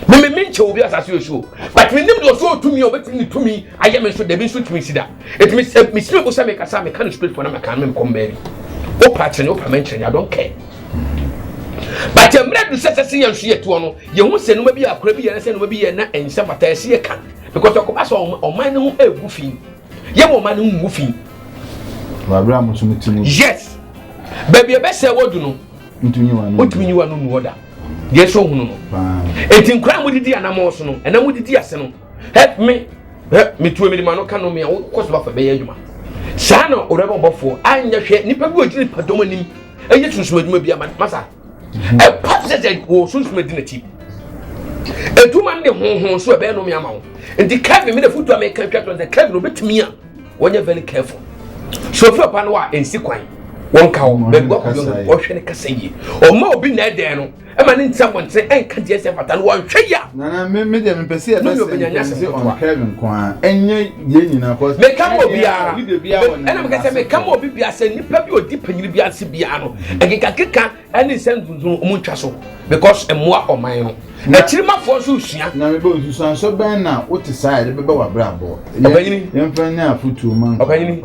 Me mean to be as usual, but when them was so to me or to me, I am so they been so to me cedar. It means Miss Smith make a some mechanic spirit for them, I can't come baby. Oh, pattern, oh, mention, I don't care. But I'm ready to set a sea and see it to one. You won't say no maybe a crabby and send maybe and some but I see a can because I come pass on mine who a woofing. You man who woofing. Yes, baby, a best say what do know. What mean you are no order? Yes, so no. It's in crime with the animals, and I'm with the arsenal. Help me to a minimum can know me, of course, for Bayama. Sano or ever before, I never share Nipper would drink a domain. A yes, would maybe a master. A passenger will soon smith in a cheap. A 2 man home so a bear no me amount. And the cabin made a foot to make a cat on the cabin of it me when you're very careful. So for Panoa and Sequine, one cow, but what should I say? Or more be there, a man in someone say, and can't just have a one share. Nana made them perceive on Kevin Quan, and yen, of course, may come over and I'm going to say, come over, be a sending Pablo deep in the Biano, and get a kicker and he sends to Munchaso because a more or my own. Na chirima for susia na me bo susan so ben na what side be wa brabo yem fa na futu man okanyini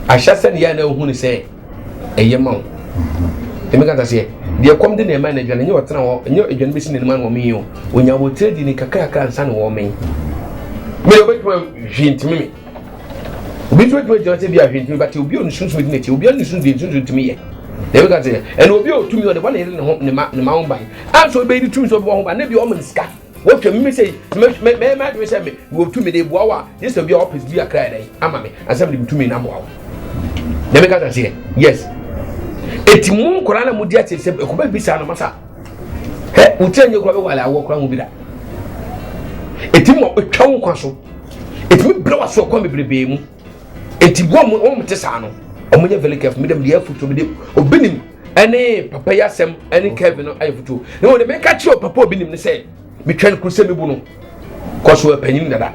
ahya ne ya na hu ni say eyema emi kan ta say de kom de na manager na nye wotena wo nye edwan be sin ni man wo me yo onya wo trade ni kakaka nsa na wo me obetwa hwintimi me obetwa jote bia hwintimi but obi onu sunsun de neti obi onu sunsun de sunsun timi ye they will get and will be to me on the one in the mountain by. I'm so baby tunes of one, but never woman scat. What can me say? May say me, will to me the boa. This will be opposite be a cry. I'm me, and somebody to me now. Let me get say, yes. It's more Corana Mudia said, a could be Sana Massa. Hey, will tell you while I walk around with that. It's more a town council. It will blow us so come baby. It's one Tesano. Omonya very careful me dem dey afuto me dem obinim ene papa yasem ene Kevin no afuto no wo dey make catch your papa obinim ne say me twen kurse me bu no koso apanyin dada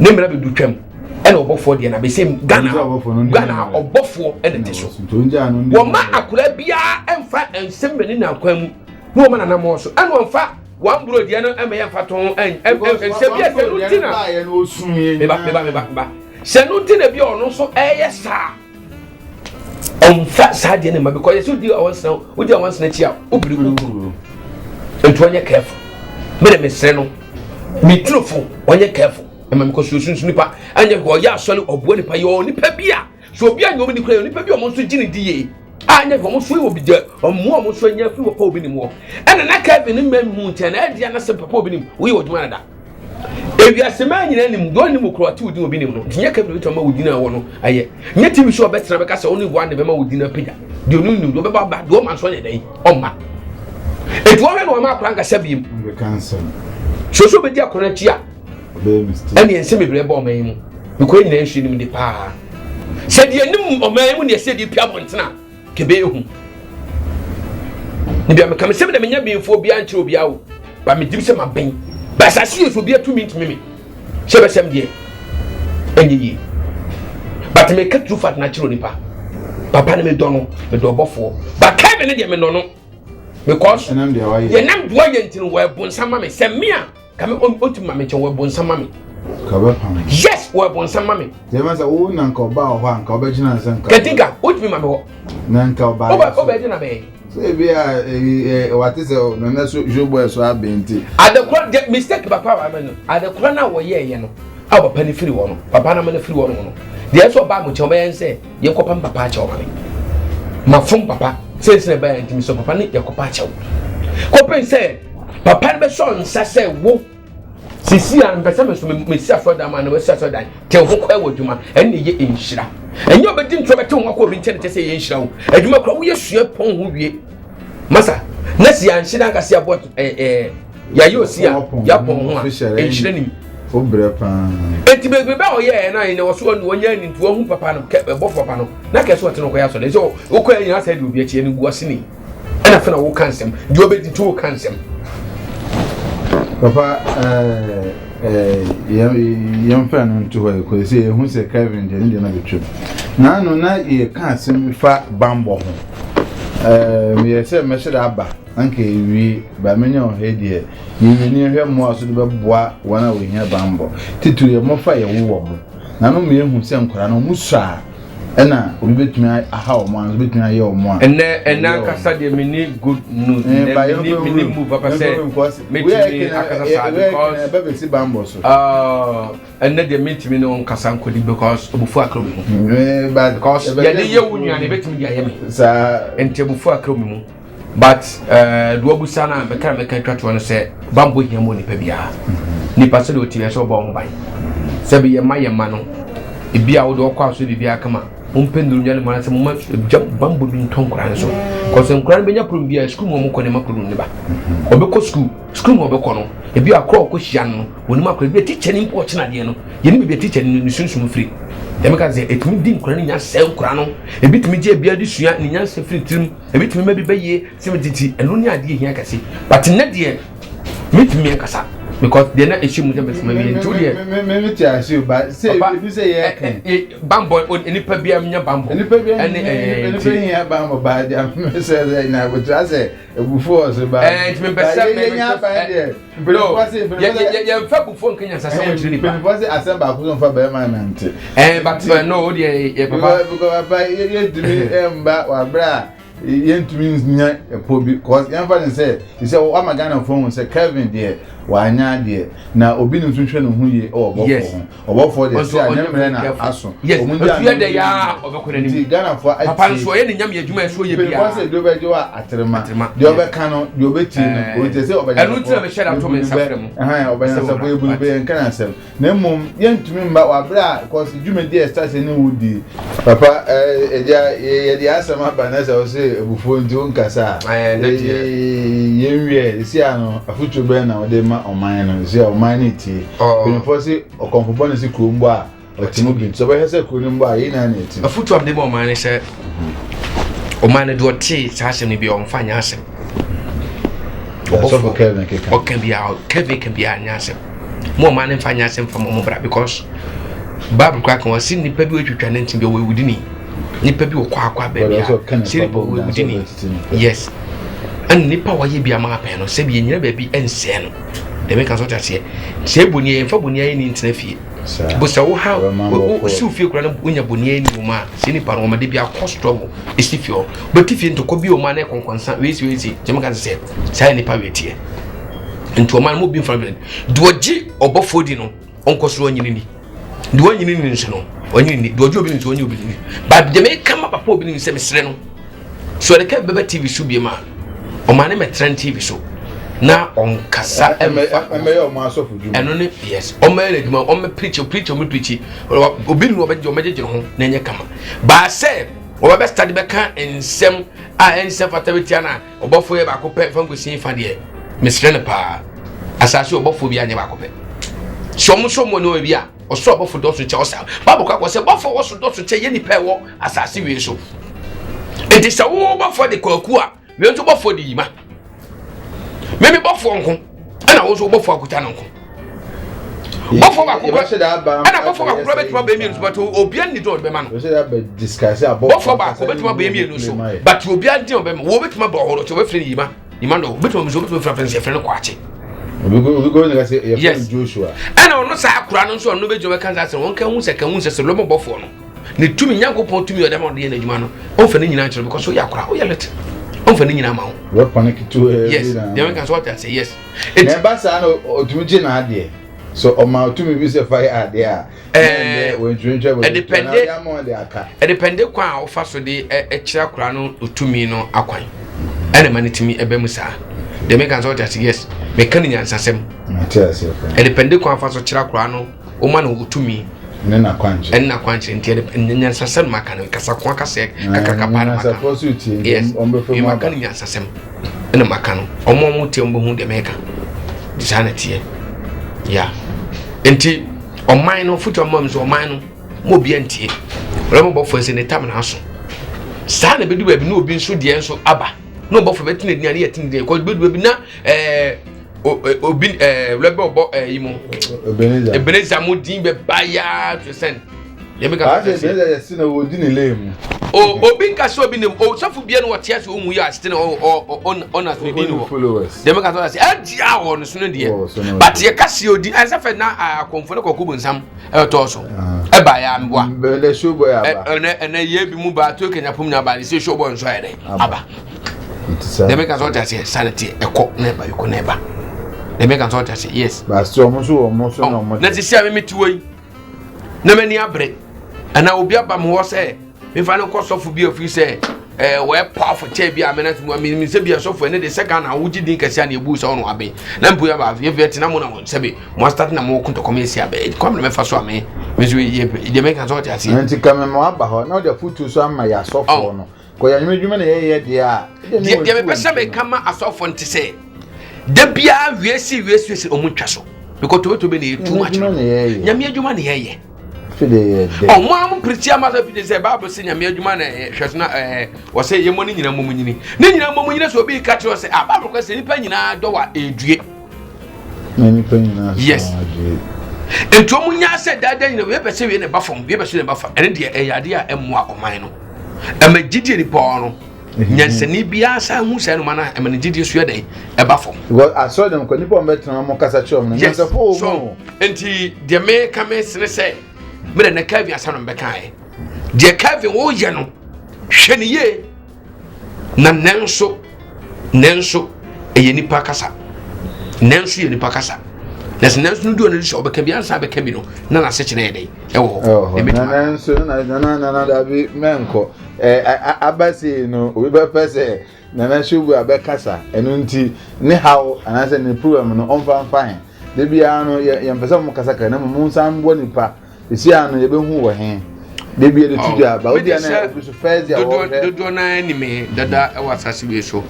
ne mra be du twam ene obofo de na be say Ghana obofo ene teso wo ma akura bia emfa ensem beni na kwan mu no ma na mo so ene wonfa wan bro de no eme yemfa ton ensem bia se rutina me ba se no tina bia ono so eyesa on fat side anymore because you do once now, we do once next year. And when you're careful, me say no, me truthful when you're careful. And my constitution snipper, and you go, yeah, solid or body by your only pebia. So be a nobody clear, only pebia almost to Ginny D. I never almost will be there, or more almost when you're through a pub anymore. And an academy in Moon, and I did not say papa we would do that. If you are a man in any don't even cry to do a minimum. You can't do it with dinner one. I yet you show better because only one of them with dinner pizza. Do you know about bad woman so a day? Oh, ma. It wasn't one more plank as a beam. So be dear correct here. And the semi rebel man, you couldn't mention him the power. Said the enemy of man when you said you Piamontina, Quebec. If you become 7 million before beyond to be out, but me do some pain. But I see you will be a 2 minutes me. Sebe sem die. Enyi. But me cut too fat natural nipa. Papa me dono, me do bofo. But Kevin dey me no no. Because ye nam do ayentin we bonsama me. Se me a ka me ontima me che we bonsama me. Ka ba pam. Yes, we bonsama me. Dey ma say wo na nka oba ho anka oba gina nsan ka. Ketinga, otimi ma me ho. Na nka oba. Oba gina me. Say be what is no na so jobo so abenti. Adekura mistake papa wa me no. Adekura na wo ye no. Aba pani free wo no. Papa na me free wo no. Dey so ba mo che oba yen say ye kopa papa che oba me. Ma fun papa say say ba yen timi so papa ni ye kopa che wo. Kopen say papa be so nsa say wo. Sisi an pesa me so me sia for da man we sia so dan. Te ho kwa wo dwuma en ne ye enhira. Enyo obedi ntwe bete ho akọ rinche ne say ye enhira wo. Adwuma kra wo ye sua pon ho wie. Masa na si an hira nkase abot ya yo si ya pon ho a enhira nim. Obrepa. Enti be ba oye na yin wo so wonya ni ntu ohu papa no bo papa no na ke so teno ko ya so de so wo ko yin asa de obi achi ni gu ase ni na fe na wo kansem de obedi tu wo kansem Papa yam fa no ntu ho ko se ehu se Kevin de ni na betwe na no na ye kansem fa bambo ho me ye se me hye aba anke wi ba menya o he de ni hwe mo aso de beboa wana we hia bambo titu ye mo fa ye wo mo na no me ehu se nkora no musa ena obi betumi aha o mo an betumi aye o mo ene akasa de mini good news mini move papa say metimi akasa sa because bebe si bambo so ene de metimi no nkasa nkodi because obufu akromi mu because ye de ye wunya ne betimi de ayeme sa ente obufu akromi mu but do obusa na meka twato no say bambo hia mo nipa bia nipa so de otiye so bo mban sabi ye ma no ebia wo de okwa so bibia kama umpenduru nyane mwana se muma bambo bi ntonkora so cause nkora benya problem bia school mo ko ne makuru ne ba obekɔ school mo obekɔ no ebi akɔ ko hia no woni makuru bi teacher ni mpo ɔkyena de no ye ne bi teacher ni sunsun free dem ka ze etumi di nkora ni nya sɛ nkora no ebi tumi gye bia di sua ni nya sɛ free trim ebi tumi ma bi bɛye se metiti eno ni ade hia kase but ne de metumi nkasa because they na issue muja best maybe into there me tell you but say you say yeah bambo enipa bia nya bambo enipa bia bambo ba dia me say na go try say ebufo so ba me pesa me nya ba there bro ya fa bufo nkanya sasa mo chiri nipa before say assemble ko so fa ba ma nante but no there ya papa because papa ye dimi emba wa bra yentumi nya epobi cause yanfa say he say o magana phone say Kevin there wanya there na obi no twetwe no hu ye obofo there say anyamre na aso omundi afia de ya obekora ni Ghana for papa no so ye ne nyam ye adwuma so ye bia because say do be jo atrema de obeka no de obeti no o te say obenya enu tira me share to me safre mu obenya safo ye bulu be nkana asem na mum yentumi mba wa bra cause dwuma there start ni wudi papa eja ye de asema banasa o say ebufo ndi onkasa yenwie si ano afutu be na ode ma oman no si oman ni ti before say okonfo ne si krombo a otimo bi so be hese krombo a yina na ti afutu am de oman ne se oman ne do ti sa asem ni bi o mfanya asem so for Kevin keka o can be out Kevin can be anya asem mo oman ne mfanya asem fa mo bra because Bible kwa kan wasi nipa bi otwitwa ne ntin bi we wudini nipa bi okwa akwa ba bia siripo wudini yes and nipa waye bia ma pa no se bi nyina ba bi ense no de me kan so tase se boni en fa boni ayi ni ntena fie bo se wo ha wo si fie kura na wonya boni ayi ni ma se nipa no ma de bia cost trouble esi fie o but if into ko bi o ma na konkonsa we si je me kan se sai nipa we tie nto ma mo bi fa do oji obofodi no onkosoro nyini ni do nyini ni nso no onyini do oji obi nso onyi obi ni but de me kama papa obi ni se mesre no so de ka bebe TV so bi ma o ma ne metren TV so na on kasa eme yo ma so fuju eno ne yes o ma le duma o me preach obi ni obeje o meje ho na enye kama ba se o be study be kan ensem a ensem fatabiti na obofo ye ba ko pe fango sin fa de mesre ne pa asase obofo bi anye ba ko pe so mo no bi a o so obofo do so che o sa babu ka ko se obofo wo so do so che ye ni pe wo asase wi so enti se wo obofo de kwaku a we nso obofo de yima memi bofo nko ana wo so bofo akuta nko bofo ba ko ana bofo ba ko betuma ba mi nso but obian ni do be ma no we say that be discuss about bofo ba ko betuma ba mi nso but obian di be ma wo betuma ba horo to we free yima no betuma so betuma fra fense free no kwache we go na say your Joshua ana ono sa akura no so no be jo be kan say won kan hu se lo mo bofo no ne tumi Nyankopon tumi o da ma de na adwuma no o fa ne nyina kire because so ya akura o ya let on fa ni nyina ma ho we panic to yes they can sort and say yes it ba sa no otumi je na ade so o ma otumi bi se fire ade a we drinche we depende kwa o fa so de kira kura no otumi no akwan ene ma ne timi ebe mu sa they can sort and say yes me kan nyansasem depende kwa fa so kira kura no o ma no otumi nena kwanche ntia nyansasem maka no kasa kwa kasa kaka para maka yes maka no nyansasem ene maka no omo tie ombo hu de meka disana tie ya enti ɔman no foto ɔman so ɔman no mo bi antie ɔlɔmo bɔfo ese ne tam na aso saa na bedu baabi na obi nso deɛ nso aba na bɔfo bɛtena diane yɛ tena deɛ kɔ bedu baabi na obi lɛbɛ ɔbɔ yi mo ebeneza mo din bɛ baya to send yɛ mi ka sɛ yɛ si na wodi ne lame obi nka so obi ne o safo bia no wɔte ase omu yɛ asite na on as within wo dem ka so ase adia wo no so no deɛ but yɛ ka se odi ansa fɛ na akonfo ne kokko bonsam e to so e ba ya mboa bele show boy aba ene ye bi mu ba to kenya pom na ba se show boy nso ayɛ aba dem ka so ase sanity ekɔ na ba yiko na ba dem ka so ase yes ba so mo so no mo na ti sia me tuoi na mani abre ana obi aba mo sɛ me fa no kosofo bi ofi sɛ we powerful chair bi amenat mu me se bi asofo ne de second na wuji din kase na ebu so no abe na mpo ya ba vet na mo na mo sebe mo start na mo kunto komesi abe kom na me fa so ame me so ye de me kan so ti ase nti kam mo aba ho na de futu so ama ya asofo no ko ya nwedwuma na ye de a de me pese me kama asofo nti se de bia wiesi omutwa so because to be na too much nyame adwuma na ye ọmọ am preach am as if say Bible say nyame adwuma na hwetna wo say yemo ni nyina momunyini ni nyina momunyini so obi ka tro say Bible ko say nipa nyina do wa edue na nipa nyina yes ento munya say dada nyina we pese we ne ba fom we pese ne ba fa ene de eyade a emmoa oman no amagidie ni pɔ no nyansani bia sa hu say no mana emane gidie so yede e ba fom because I saw them ko nipa mbetena mo kasa chom no nyansa fo mo enti de me ka me sene say me na Kevin asano mbekae de Kevin wo ye no hwene ye na nenso eye nipa kasa nenso ye nipa kasa nes nenso no do na so obeka bia nsa beka bi no na na se kire dey e wo na nenso na da bi menko abasi no obi be pese na nenso bu abekasa eno nti ne how anase ne program no on fine de bia no ye mpesa mo kasa ka na mo nsan bo nipa esi ano ye be hu wo he de bia de tudua ba odi na obi so first ya wo do na anime dada e wasase bi so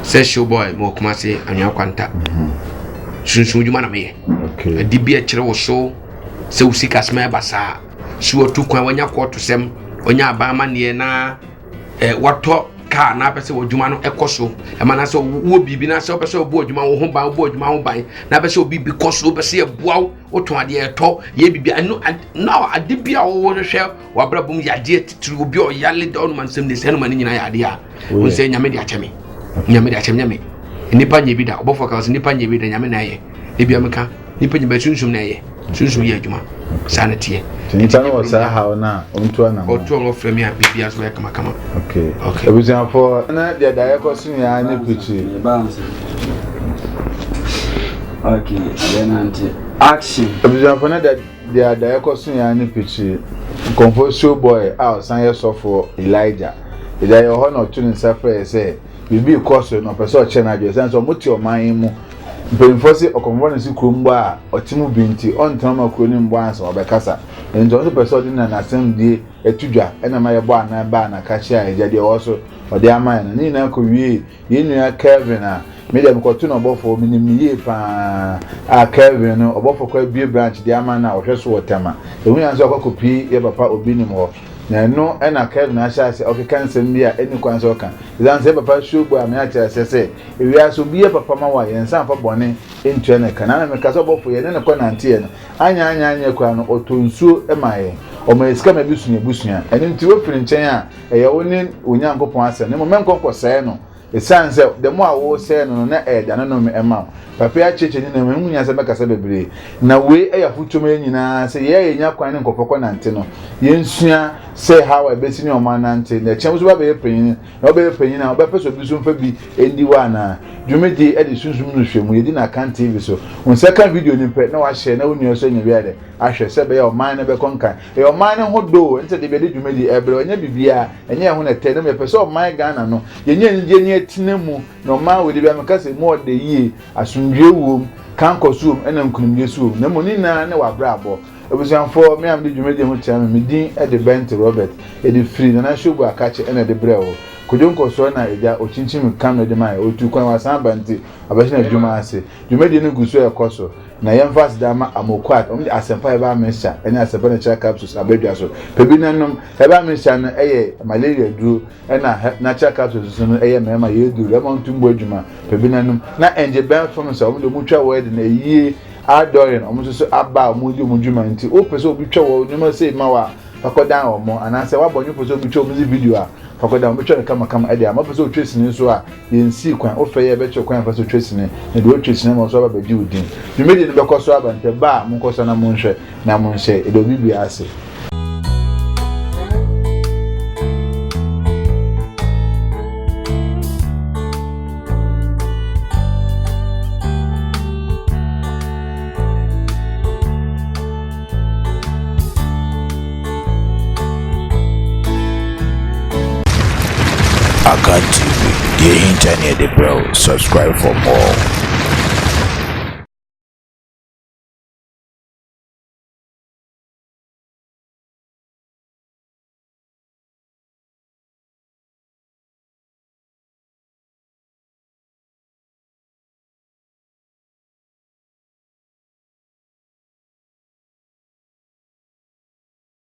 say show boy mo kuma se anwa kwanta sunsun djuma na me okay di bia kire wo so se usika sma basa si otu kwan wanya kwoto sem onya aba ma ne na wato ka na pese wodjuma no ekoso e ma na se wo bibi na se o pese obo odjuma wo ho ban obo odjuma ho ban na pese obi bi koso pese e boa o to ade e to ye bibi no now ade bia wo hwe wa brabum ya de titru obi o yale da on man sem de se no man nyina ya ade a won se nyame de acheme nyame nipa nye bi da obofo ka nipa nye bi da nyame na ye e bia meka nipa nye ba sunsun na ye sunsun ye adwuma sanity nipa no wasa ha na onto na oto no frame ya bibia so ya kama okay ebujan for na dia da ye ko sun ya ne pichi okay then anti action ebujan for na dia da ye ko sun ya ne pichi comfort boy out san ye so for Elijah ida ye ho na tun safra say bibi koso no pese o che na adwe sense o moti o man mu mpemfosi okonvona si krombo a otimu binti on tama kroni mbo ansa obekasa ento so pese o di na nasem die etudwa ena ma ye bo ana ba na ka chia eja de wo so o de ama na ni na ko wie ye nua Kevin a me dem ko tu no bofo minim ye pa a Kevin no obofo ko bie branch de ama na o hweso wotama ehu yan so akopi ye papa obi nim ho na no ena Kevin na sha se okeka nsem bia eni kwan so ka izan se papa shobu a me a kire se ewia so bie papa ma wa yensa fa bone entu na kana na me ka so bofo ye ne ko nante ye no anya kwa no otonsuo emaye o ma eska ma busua eni nti wo firi nchen a eye woni onyankopon ase ne mo menkonko se no esan se de mo a wo se no na da no me ema papa ya cheche ni na mehunya se beka se bebre na we eya futum nyina se ye enya kwan ne nkofoko nante no ye nsua se how e besini o man nante na chem so ba be panyin na be panyin na oba peso bi so mfa bi endi wa na dwumedi e de sunsum no hwemu ye di na kan TV so on second video ni pe na wa share na woni so nya bi ade ahwe se be ya o man ne be konkan e o man ne hodo nte de be de dwumedi e bre onya bibia enye ho na te na me peso o man Ghana no ye nye tinemu no man we de be amekase mo de yi asundwe wom kan kosum ena nkunumye suom na moni na wa brabo ebusanfo me am de dwumadi ho tia me din e de Bent Robert e de free na show bu akache e na de brewo kodonko so na eja ochinchim kam no de mai otu kwan wasan banti abashina dwuma ase dwumadi no guso e koso na yemfas dama amokwat de asempa e ba mesha ene asempa na check capsules abedwa so pebi nanom e ba mesha no eye malaria duro e na check capsules no eye mema ye duro e ma ntumbo adwuma pebi nanom na enje ben from so de mutwa word na yie adorin omuso aba omudi omudwuma nti o pese obi twa wo nyuma sei ma wa fakodan omo anase wa bonyo pese obi twa omuzi video a fakodan obi twa kama ede ama pese o twesini so a yensi kwan o feye be twa kwan pese o twesini na de o twesini ma so aba bagi udin dwumedi ne bekoso aba nte ba munkoso na munhwe na munhye ede obi bi ase. Akan TV, the internet, bro. Subscribe for more.